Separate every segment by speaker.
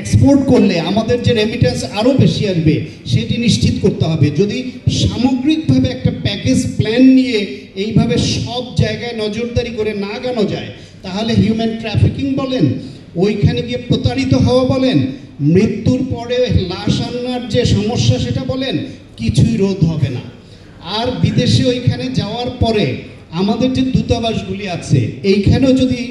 Speaker 1: Export করলে আমাদের যে রেমিটেন্স আরও বেশি আসবে সেটি নিশ্চিত করতে হবে। যদি সামগ্রিকভাবে একটা প্যাকেজ প্ল্যান নিয়ে এইভাবে সব জায়গায় নজরদারি করে না আগানো যায়, তাহলে হিউম্যান ট্রাফিকিং বলেন, ওইখানে গিয়ে প্রতারিত হওয়া বলেন, মৃত্যুর পরে লাশ আনার যে সমস্যা সেটা বলেন, কিছুই রোধ হবে না। আর বিদেশে ওইখানে যাওয়ার পরে আমাদের যে দূতাবাসগুলি আছে, এইখানেও যদি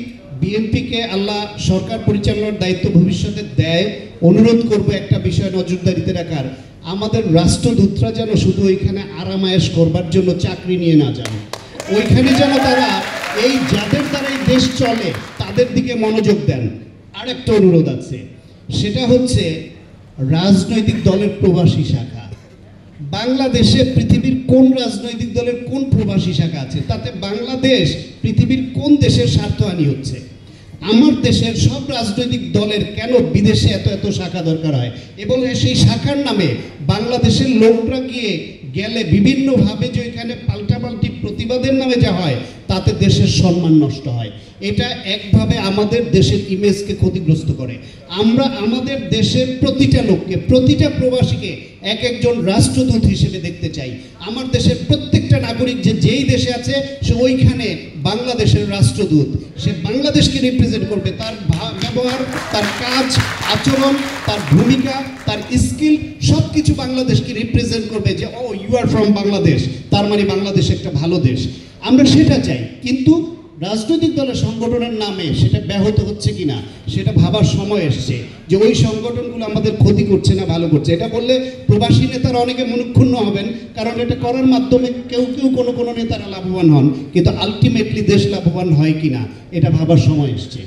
Speaker 1: বিএনপিকে আল্লাহ সরকার পরিচালনার দায়িত্ব ভবিষ্যতে দেয়, অনুরোধ করব একটা বিষয় নজরদারিতে রাখার, আমাদের রাষ্ট্রদূতরা যেন শুধু ওইখানে আরামায়েশ করবার জন্য চাকরি নিয়ে না যান, ওইখানে যেন তারা এই যাদের দ্বারা এই দেশ চলে তাদের দিকে মনোযোগ দেন। আরেকটা অনুরোধ আছে, সেটা হচ্ছে রাজনৈতিক দলের প্রবাসী শাখা। বাংলাদেশে পৃথিবীর কোন রাজনৈতিক দলের কোন প্রবাসী শাখা আছে? তাতে বাংলাদেশ পৃথিবীর কোন দেশের স্বার্থহানি হচ্ছে? আমার দেশের সব রাজনৈতিক দলের কেন বিদেশে এত এত শাখা দরকার হয়? এবং সেই শাখার নামে বাংলাদেশের লোকরা গিয়ে গেলে বিভিন্নভাবে যে এখানে পাল্টাপাল্টি প্রতিবাদের নামে যা হয়, তাতে দেশের সম্মান নষ্ট হয়। এটা একভাবে আমাদের দেশের ইমেজকে ক্ষতিগ্রস্ত করে। আমরা আমাদের দেশের প্রতিটা লোককে, প্রতিটা প্রবাসীকে এক একজন রাষ্ট্রদূত হিসেবে দেখতে চাই। আমার দেশের প্রত্যেকটা নাগরিক যে যেই দেশে আছে সে ওইখানে বাংলাদেশের রাষ্ট্রদূত, সে বাংলাদেশকে রিপ্রেজেন্ট করবে। তার ব্যবহার, তার কাজ, আচরণ, তার ভূমিকা, তার স্কিল সব কিছু বাংলাদেশকে রিপ্রেজেন্ট করবে, যে ও ইউ আর ফ্রম বাংলাদেশ, তার মানে বাংলাদেশ একটা ভালো দেশ। আমরা সেটা চাই, কিন্তু রাজনৈতিক দলের সংগঠনের নামে সেটা ব্যাহত হচ্ছে কিনা সেটা ভাবার সময় এসছে, যে ওই সংগঠনগুলো আমাদের ক্ষতি করছে না ভালো করছে। এটা বললে প্রবাসী নেতারা অনেকে মনক্ষুণ্ণ হবেন, কারণ এটা করার মাধ্যমে কেউ কেউ কোনো নেতারা লাভবান হন, কিন্তু আলটিমেটলি দেশ লাভবান হয় কিনা এটা ভাবার সময় এসছে।